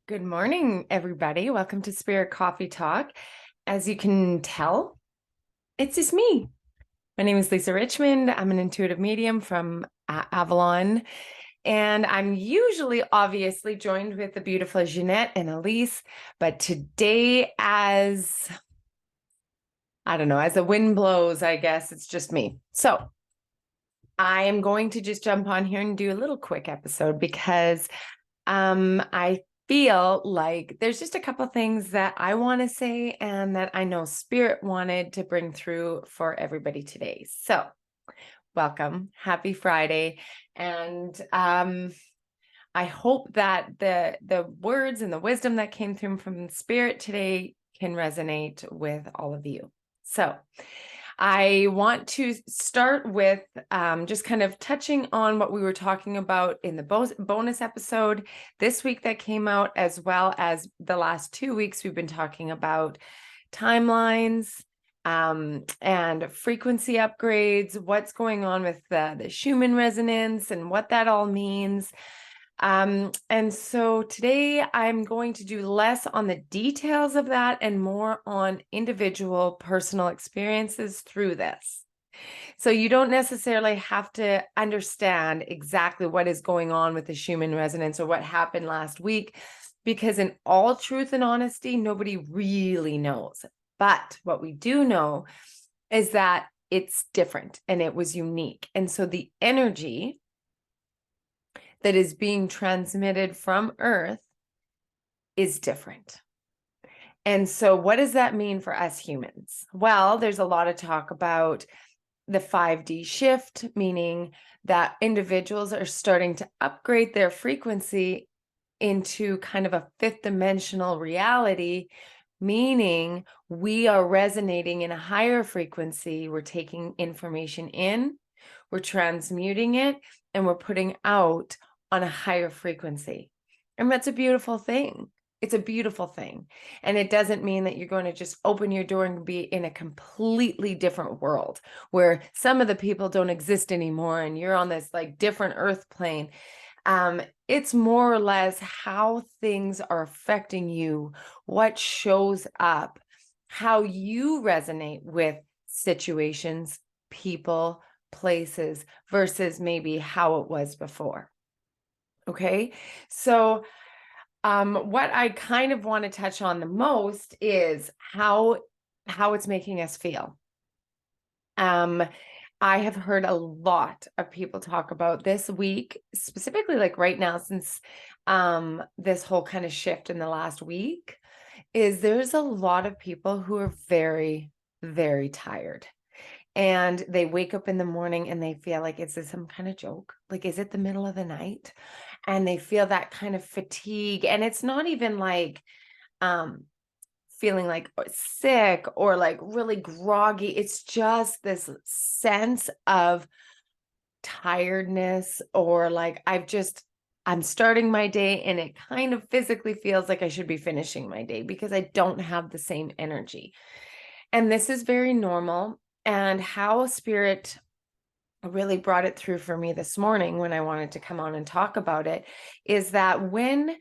Good morning, everybody. Welcome to Spirit Coffee Talk. As you can tell, it's just me. My name is Lisa Richmond. I'm an intuitive medium from Avalon, and I'm usually obviously joined with the beautiful Jeanette and Elise, but today as the wind blows, I guess it's just me. So I am going to just jump on here and do a little quick episode because I feel like there's just a couple things that I want to say and that I know Spirit wanted to bring through for everybody today. So, welcome. Happy Friday. And I hope that the words and the wisdom that came through from Spirit today can resonate with all of you. So, I want to start with just kind of touching on what we were talking about in the bonus episode this week that came out, as well as the last 2 weeks we've been talking about timelines and frequency upgrades, what's going on with the Schumann resonance and what that all means. And so today I'm going to do less on the details of that and more on individual personal experiences through this. So you don't necessarily have to understand exactly what is going on with the Schumann resonance or what happened last week, because in all truth and honesty, nobody really knows. But what we do know is that it's different and it was unique. And so the energy that is being transmitted from Earth is different. And so what does that mean for us humans? Well, there's a lot of talk about the 5D shift, meaning that individuals are starting to upgrade their frequency into kind of a fifth dimensional reality, meaning we are resonating in a higher frequency. We're taking information in, we're transmuting it, and we're putting out on a higher frequency. And that's a beautiful thing. It's a beautiful thing. And it doesn't mean that you're going to just open your door and be in a completely different world where some of the people don't exist anymore and you're on this like different earth plane. It's more or less how things are affecting you, what shows up, how you resonate with situations, people, places versus maybe how it was before. Okay, so what I kind of want to touch on the most is how it's making us feel. I have heard a lot of people talk about this week, specifically like right now, since this whole kind of shift in the last week, is there's a lot of people who are very, very tired. And they wake up in the morning and they feel like, is this some kind of joke? Like, is it the middle of the night? And they feel that kind of fatigue. And it's not even like feeling like sick or like really groggy. It's just this sense of tiredness or like I'm starting my day and it kind of physically feels like I should be finishing my day because I don't have the same energy. And this is very normal. And how Spirit really brought it through for me this morning when I wanted to come on and talk about it is that when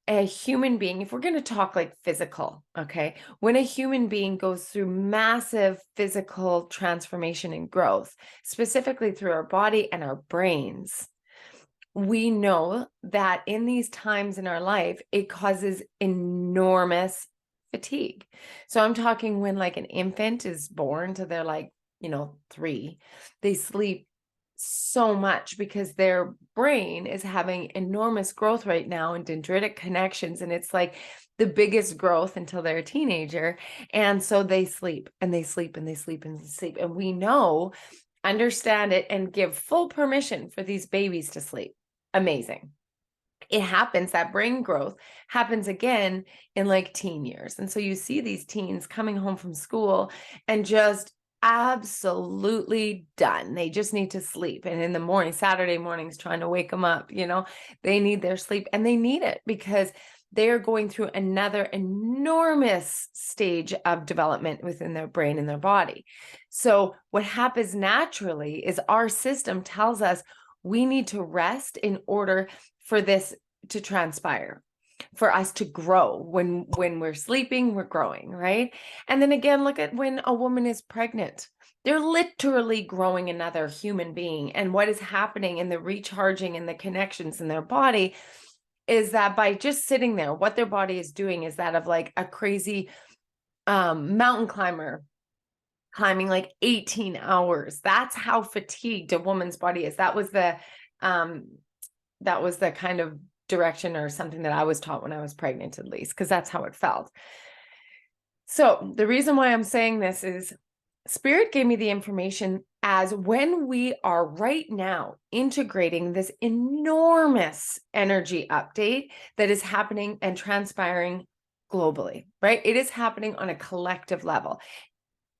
a human being, if we're going to talk like physical, okay, when a human being goes through massive physical transformation and growth, specifically through our body and our brains, we know that in these times in our life, it causes enormous fatigue. So I'm talking when like an infant is born to they're like, 3, they sleep so much because their brain is having enormous growth right now and dendritic connections. And it's like the biggest growth until they're a teenager. And so they sleep and they sleep and they sleep and they sleep. And we know, understand it, and give full permission for these babies to sleep. Amazing. It happens, that brain growth happens again in like teen years. And so you see these teens coming home from school and just absolutely done. They just need to sleep. And in the morning, Saturday mornings, trying to wake them up, they need their sleep and they need it because they're going through another enormous stage of development within their brain and their body. So what happens naturally is our system tells us we need to rest in order for this to transpire. for us to grow. When we're sleeping, we're growing, right? And then again, look at when a woman is pregnant. They're literally growing another human being. And what is happening in the recharging and the connections in their body is that by just sitting there, what their body is doing is that of like a crazy mountain climber climbing like 18 hours. That's how fatigued a woman's body is. That was the kind of direction or something that I was taught when I was pregnant, at least, because that's how it felt. So the reason why I'm saying this is Spirit gave me the information as when we are right now integrating this enormous energy update that is happening and transpiring globally, right? It is happening on a collective level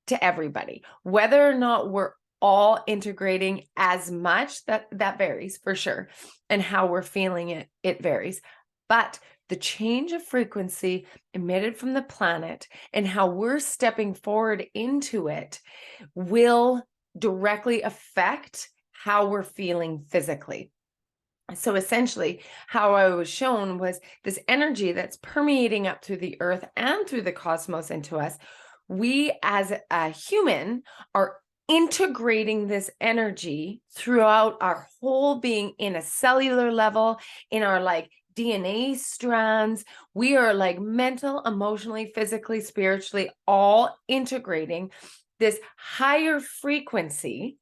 to everybody. Whether or not we're all integrating as much, that varies for sure. And how we're feeling it varies. But the change of frequency emitted from the planet and how we're stepping forward into it will directly affect how we're feeling physically. So essentially, how I was shown was this energy that's permeating up through the earth and through the cosmos into us. We as a human are integrating this energy throughout our whole being in a cellular level, in our like DNA strands. We are like mental, emotionally, physically, spiritually, all integrating this higher frequency.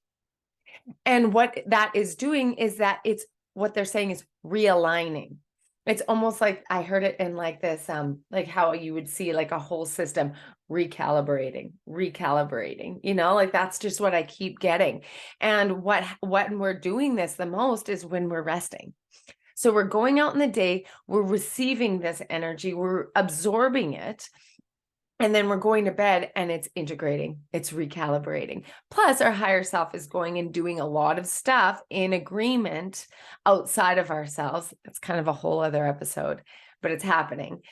And what that is doing is that it's what they're saying is realigning. It's almost like I heard it in like this, like how you would see like a whole system recalibrating, like that's just what I keep getting. And what we're doing this the most is when we're resting. So we're going out in the day, we're receiving this energy, we're absorbing it. And then we're going to bed and it's integrating, it's recalibrating. Plus, our higher self is going and doing a lot of stuff in agreement outside of ourselves. It's kind of a whole other episode, but it's happening.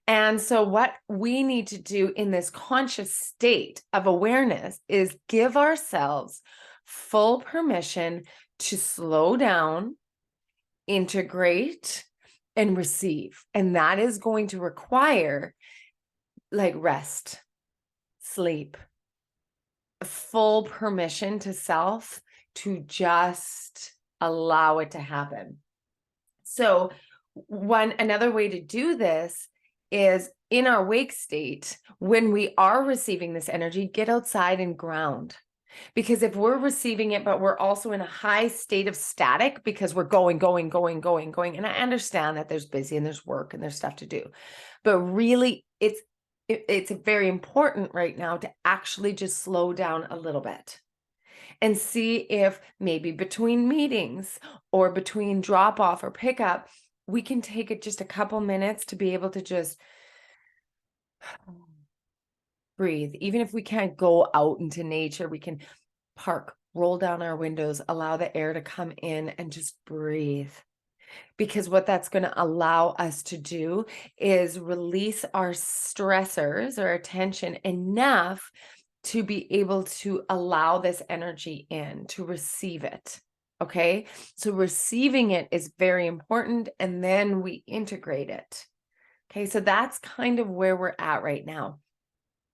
And so, what we need to do in this conscious state of awareness is give ourselves full permission to slow down, integrate, and receive. And that is going to require like rest, sleep, full permission to self to just allow it to happen. So another way to do this is in our wake state, when we are receiving this energy, get outside and ground. Because if we're receiving it, but we're also in a high state of static because we're going. And I understand that there's busy and there's work and there's stuff to do, but really it's very important right now to actually just slow down a little bit and see if maybe between meetings or between drop off or pickup, we can take it just a couple minutes to be able to just breathe. Even if we can't go out into nature, we can park, roll down our windows, allow the air to come in and just breathe. Because what that's going to allow us to do is release our stressors or our tension enough to be able to allow this energy in, to receive it. Okay. So receiving it is very important. And then we integrate it. Okay. So that's kind of where we're at right now.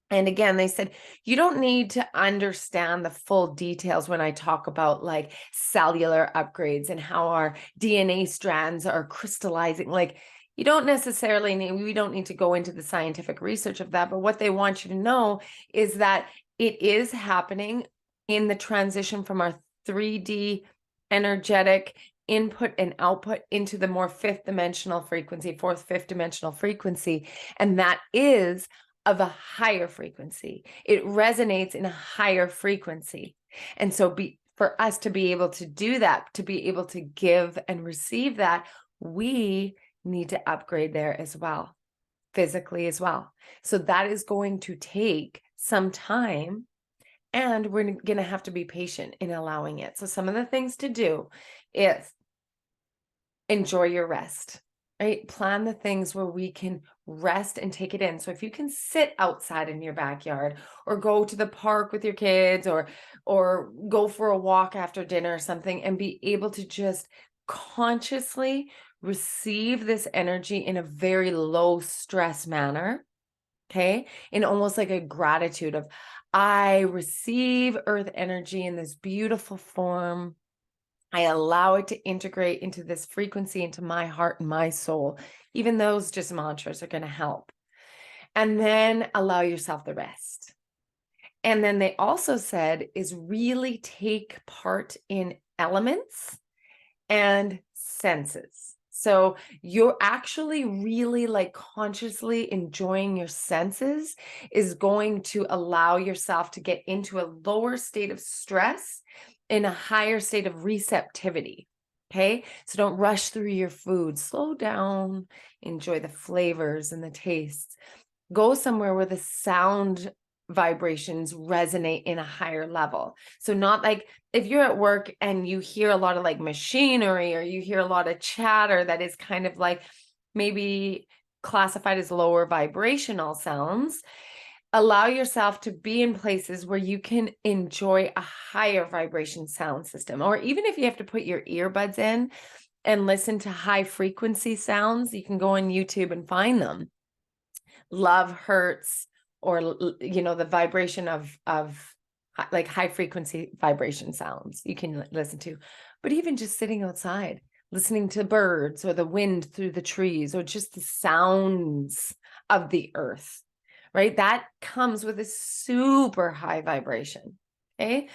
And again, they said, you don't need to understand the full details when I talk about like cellular upgrades and how our DNA strands are crystallizing. Like you don't necessarily we don't need to go into the scientific research of that. But what they want you to know is that it is happening in the transition from our 3D energetic input and output into the more fifth dimensional frequency. And that is of a higher frequency. It resonates in a higher frequency. And so for us to be able to do that, to be able to give and receive that, we need to upgrade there as well, physically as well. So that is going to take some time, and we're going to have to be patient in allowing it. So some of the things to do is enjoy your rest. Right? Plan the things where we can rest and take it in. So if you can sit outside in your backyard or go to the park with your kids or go for a walk after dinner or something and be able to just consciously receive this energy in a very low stress manner. Okay. In almost like a gratitude of, I receive earth energy in this beautiful form. I allow it to integrate into this frequency, into my heart and my soul. Even those just mantras are going to help. And then allow yourself the rest. And then they also said is really take part in elements and senses. So you're actually really like consciously enjoying your senses is going to allow yourself to get into a lower state of stress in a higher state of receptivity. Okay. So don't rush through your food, slow down, enjoy the flavors and the tastes. Go somewhere where the sound vibrations resonate in a higher level. So not like if you're at work and you hear a lot of like machinery or you hear a lot of chatter that is kind of like maybe classified as lower vibrational sounds, allow yourself to be in places where you can enjoy a higher vibration sound system. Or even if you have to put your earbuds in and listen to high frequency sounds, you can go on YouTube and find them. Love hurts, or the vibration of like high frequency vibration sounds you can listen to. But even just sitting outside listening to birds or the wind through the trees or just the sounds of the earth, right? That comes with a super high vibration. Okay.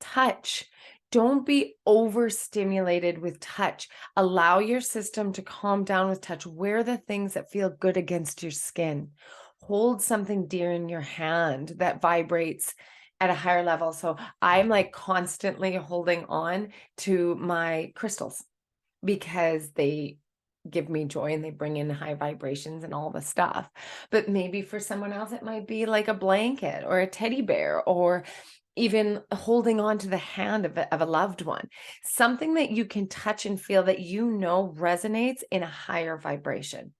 Touch. Don't be overstimulated with touch. Allow your system to calm down with touch. Wear the things that feel good against your skin. Hold something dear in your hand that vibrates at a higher level. So I'm like constantly holding on to my crystals because they give me joy and they bring in high vibrations and all the stuff. But maybe for someone else, it might be like a blanket or a teddy bear, or even holding on to the hand of a loved one, something that you can touch and feel that resonates in a higher vibration.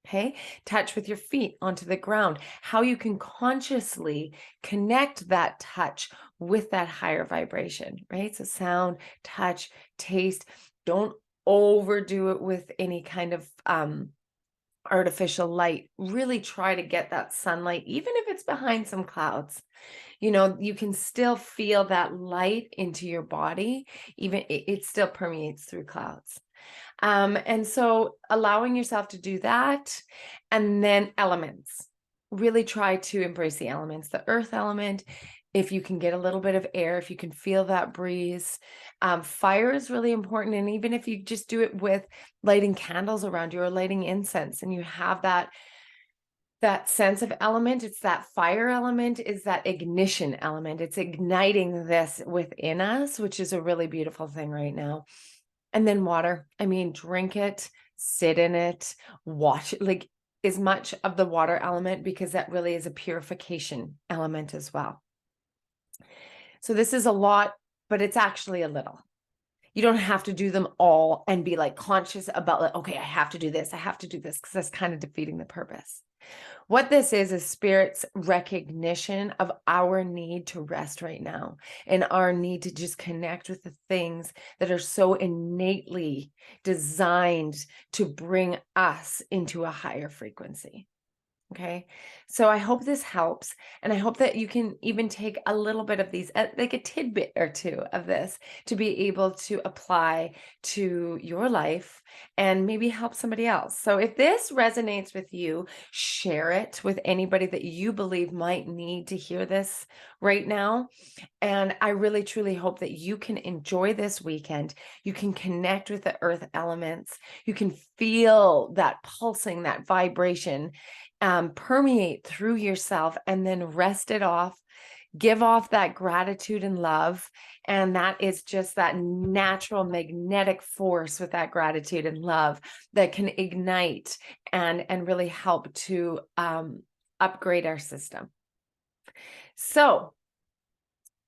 Okay. Touch with your feet onto the ground, how you can consciously connect that touch with that higher vibration, right? So sound, touch, taste. Don't overdo it with any kind of artificial light. Really try to get that sunlight, even if it's behind some clouds. You can still feel that light into your body, even it still permeates through clouds. And so allowing yourself to do that, and then elements, really try to embrace the elements, the earth element. If you can get a little bit of air, if you can feel that breeze, fire is really important. And even if you just do it with lighting candles around you or lighting incense, and you have that sense of element, it's that fire element, is that ignition element. It's igniting this within us, which is a really beautiful thing right now. And then water. I mean, drink it, sit in it, watch it, like as much of the water element, because that really is a purification element as well. So this is a lot, but it's actually a little. You don't have to do them all and be like conscious about like, okay, I have to do this, because that's kind of defeating the purpose. What this is Spirit's recognition of our need to rest right now and our need to just connect with the things that are so innately designed to bring us into a higher frequency. Okay. So I hope this helps. And I hope that you can even take a little bit of these, like a tidbit or two of this, to be able to apply to your life and maybe help somebody else. So if this resonates with you, share it with anybody that you believe might need to hear this right now. And I really, truly hope that you can enjoy this weekend. You can connect with the earth elements. You can feel that pulsing, that vibration permeate through yourself, and then rest it off, give off that gratitude and love. And that is just that natural magnetic force with that gratitude and love that can ignite and really help to upgrade our system. So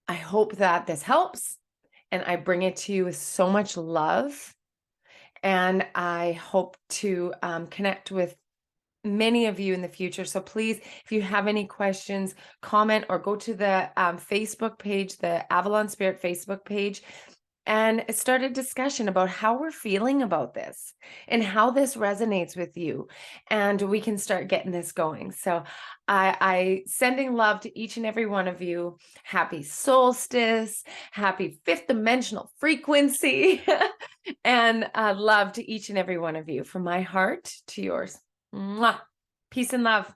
I hope that this helps, and I bring it to you with so much love. And I hope to connect with many of you in the future. So please, if you have any questions, comment or go to the Facebook page, the Avalon Spirit Facebook page, and start a discussion about how we're feeling about this and how this resonates with you. And we can start getting this going. So I sending love to each and every one of you. Happy solstice, happy fifth dimensional frequency, and love to each and every one of you from my heart to yours. Mwah. Peace and love.